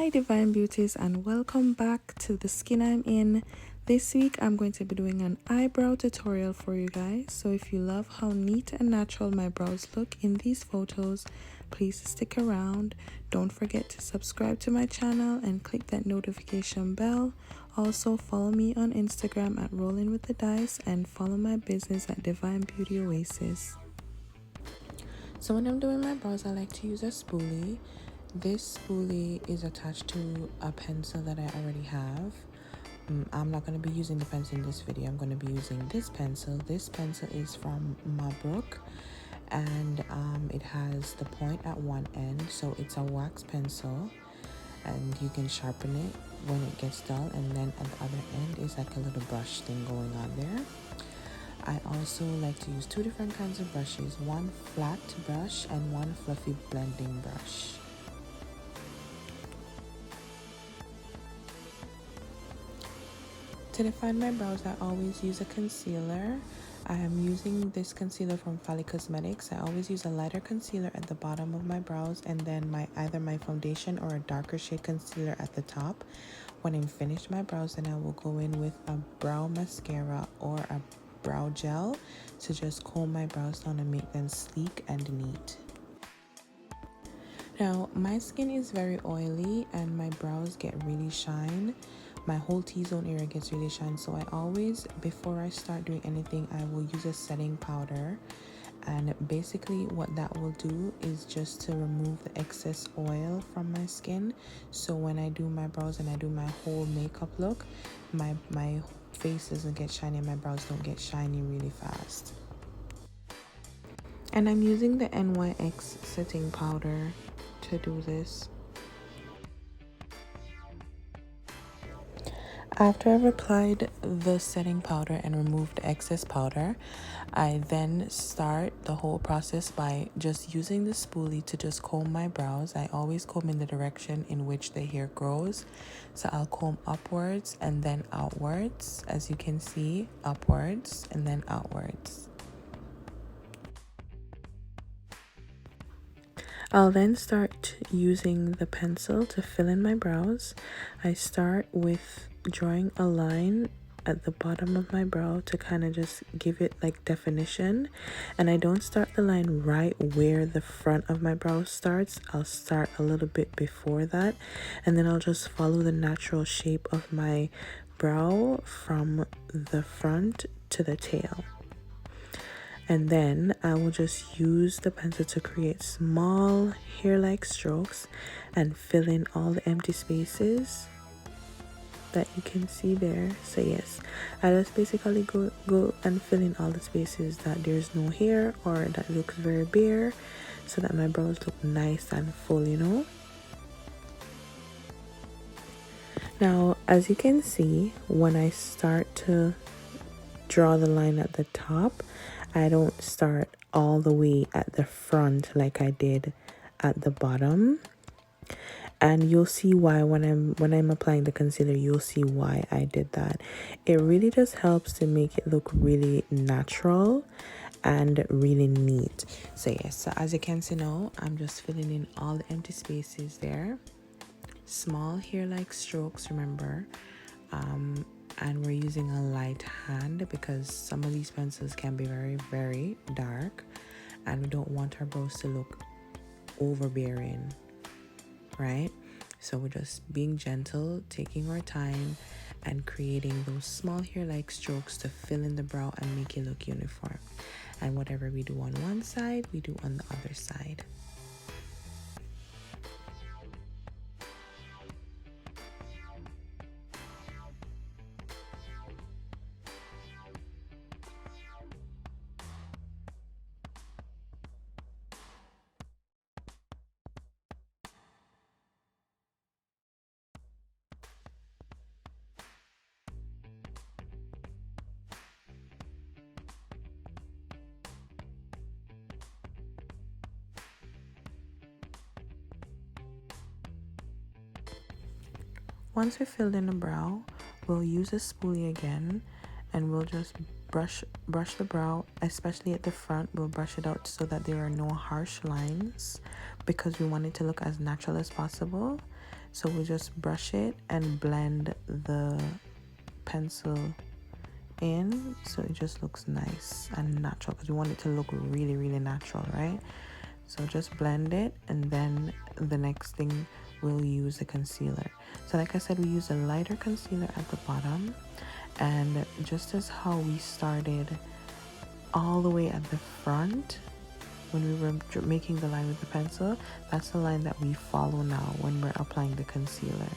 Hi Divine Beauties, and welcome back to the skin I'm in. This week I'm going to be doing an eyebrow tutorial for you guys. So if you love how neat and natural my brows look in these photos, please stick around. Don't forget to subscribe to my channel and click that notification bell. Also follow me on Instagram at Rolling with the Dice and follow my business at Divine Beauty Oasis. So when I'm doing my brows, I like to use a spoolie. This spoolie is attached to a pencil that I already have. I'm not going to be using the pencil in this video. I'm going to be using this pencil. This pencil is from Mabrook, and it has the point at one end, so it's a wax pencil, and you can sharpen it when it gets dull, and then at the other end is like a little brush thing going on there. I also like to use two different kinds of brushes, one flat brush and one fluffy blending brush. To define my brows, I always use a concealer. I am using this concealer from Fali Cosmetics. I always use a lighter concealer at the bottom of my brows, and then either my foundation or a darker shade concealer at the top. When I'm finished my brows, then I will go in with a brow mascara or a brow gel to just comb my brows down and make them sleek and neat. Now, my skin is very oily and my brows get really shine. My whole T-zone area gets really shine, so I always, before I start doing anything, I will use a setting powder. And basically what that will do is just to remove the excess oil from my skin, so when I do my brows and I do my whole makeup look, my face doesn't get shiny and my brows don't get shiny really fast. And I'm using the NYX setting powder to do this. After I've applied the setting powder and removed the excess powder, I then start the whole process by just using the spoolie to just comb my brows. I always comb in the direction in which the hair grows. So I'll comb upwards and then outwards, as you can see, upwards and then outwards. I'll then start using the pencil to fill in my brows. I start with drawing a line at the bottom of my brow to kind of just give it like definition, and I don't start the line right where the front of my brow starts. I'll start a little bit before that, and then I'll just follow the natural shape of my brow from the front to the tail. And then I will just use the pencil to create small hair-like strokes and fill in all the empty spaces that you can see there. So yes, I just basically go and fill in all the spaces that there's no hair or that looks very bare, so that my brows look nice and full, you know. Now, as you can see, when I start to draw the line at the top, I don't start all the way at the front like I did at the bottom. And you'll see why when I'm applying the concealer. You'll see why I did that. It really just helps to make it look really natural and really neat. So yes, so as you can see now, I'm just filling in all the empty spaces there. Small hair-like strokes, remember. And we're using a light hand because some of these pencils can be very, very dark, and we don't want our brows to look overbearing, right? So we're just being gentle, taking our time, and creating those small hair-like strokes to fill in the brow and make it look uniform. And whatever we do on one side, we do on the other side. Once we filled in the brow, we'll use a spoolie again, and we'll just brush the brow, especially at the front. We'll brush it out so that there are no harsh lines, because we want it to look as natural as possible. So we just brush it and blend the pencil in so it just looks nice and natural, because we want it to look really, really natural, right? So just blend it, and then the next thing we'll use the concealer. So like I said, we use a lighter concealer at the bottom, and just as how we started all the way at the front when we were making the line with the pencil, that's the line that we follow now when we're applying the concealer.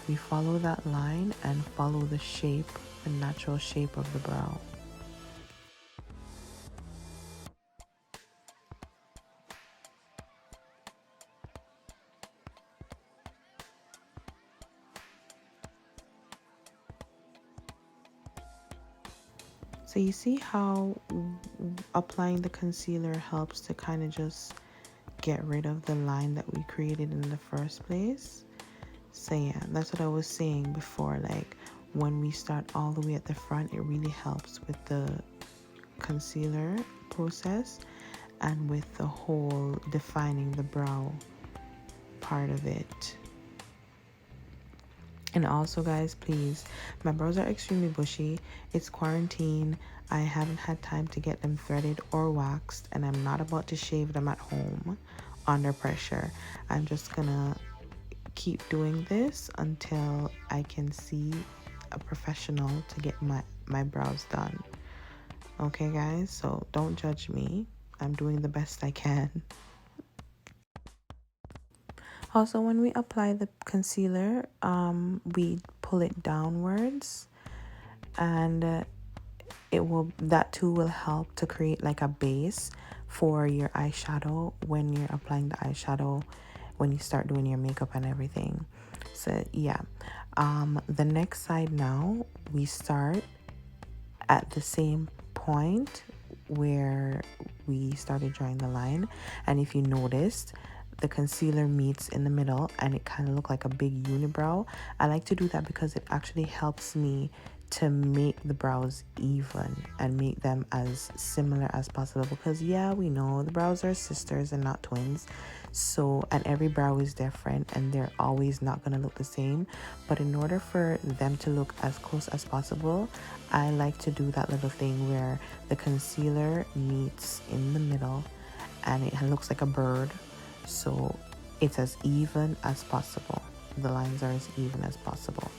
We follow that line and follow the shape, the natural shape of the brow. So you see how applying the concealer helps to kind of just get rid of the line that we created in the first place. So yeah, that's what I was saying before, like when we start all the way at the front, it really helps with the concealer process and with the whole defining the brow part of it. And also, guys, please, my brows are extremely bushy. It's quarantine. I haven't had time to get them threaded or waxed, and I'm not about to shave them at home under pressure. I'm just gonna keep doing this until I can see a professional to get my brows done. Okay, guys? So don't judge me. I'm doing the best I can. Also, when we apply the concealer, we pull it downwards, and that too will help to create like a base for your eyeshadow when you're applying the eyeshadow, when you start doing your makeup and everything. So yeah, the next side now, we start at the same point where we started drawing the line, and if you noticed, the concealer meets in the middle and it kind of looked like a big unibrow. I like to do that because it actually helps me to make the brows even and make them as similar as possible, because yeah, we know the brows are sisters and not twins, so, and every brow is different and they're always not going to look the same. But in order for them to look as close as possible, I like to do that little thing where the concealer meets in the middle and it looks like a bird, so it's as even as possible. The lines are as even as possible.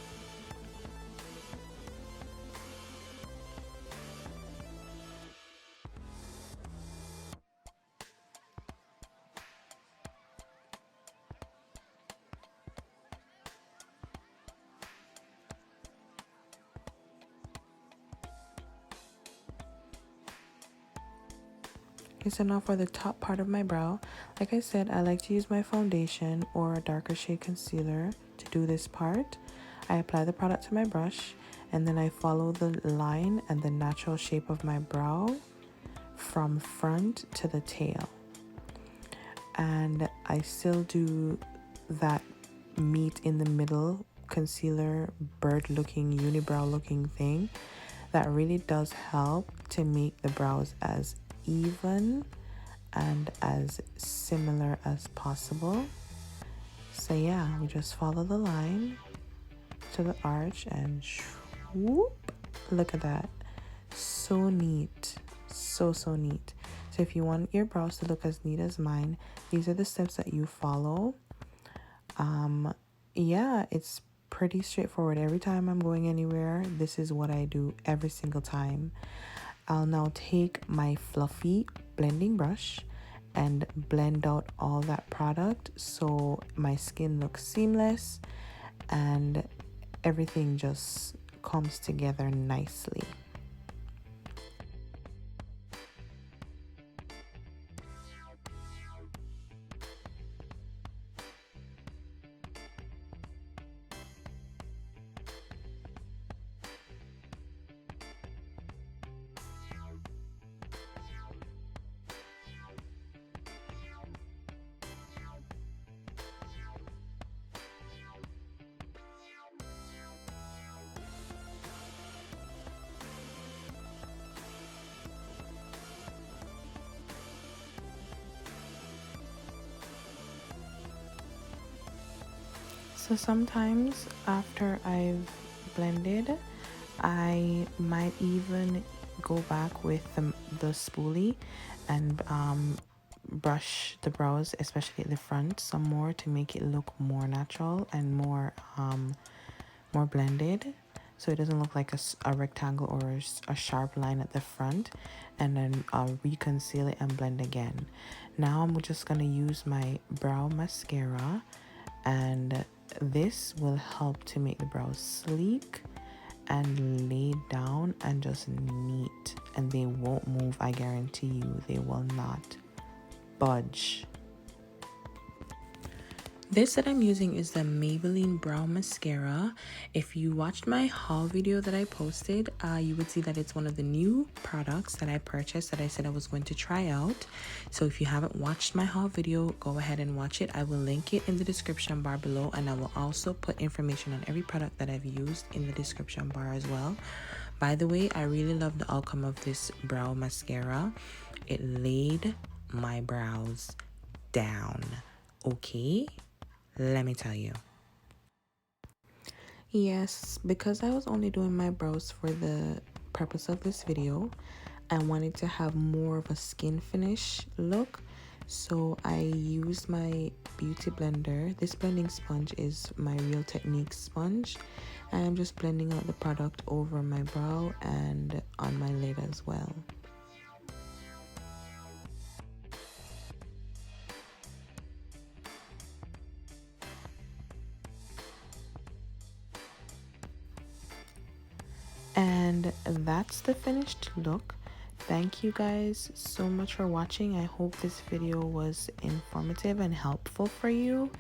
Okay, so now for the top part of my brow, like I said, I like to use my foundation or a darker shade concealer to do this part. I apply the product to my brush, and then I follow the line and the natural shape of my brow from front to the tail. And I still do that meet in the middle concealer bird looking unibrow looking thing. That really does help to make the brows as even and as similar as possible. So yeah, we just follow the line to the arch and whoop, look at that. So neat. So neat. So if you want your brows to look as neat as mine, these are the steps that you follow. Yeah, it's pretty straightforward. Every time I'm going anywhere, this is what I do every single time. I'll now take my fluffy blending brush and blend out all that product so my skin looks seamless and everything just comes together nicely. So sometimes after I've blended, I might even go back with the spoolie and brush the brows, especially at the front, some more to make it look more natural and more blended, so it doesn't look like a rectangle or a sharp line at the front. And then I'll reconceal it and blend again. Now I'm just gonna use my brow mascara, and this will help to make the brows sleek and laid down and just neat, and they won't move. I guarantee you, they will not budge. This that I'm using is the Maybelline Brow Mascara. If you watched my haul video that I posted, you would see that it's one of the new products that I purchased that I said I was going to try out. So if you haven't watched my haul video, go ahead and watch it. I will link it in the description bar below, and I will also put information on every product that I've used in the description bar as well. By the way, I really love the outcome of this brow mascara. It laid my brows down, okay? Let me tell you. Yes, because I was only doing my brows for the purpose of this video, I wanted to have more of a skin finish look. So I used my beauty blender. This blending sponge is my Real Technique sponge. And I'm just blending out the product over my brow and on my lid as well. And that's the finished look. Thank you guys so much for watching. I hope this video was informative and helpful for you.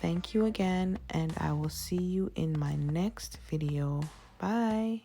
Thank you again, and I will see you in my next video. Bye.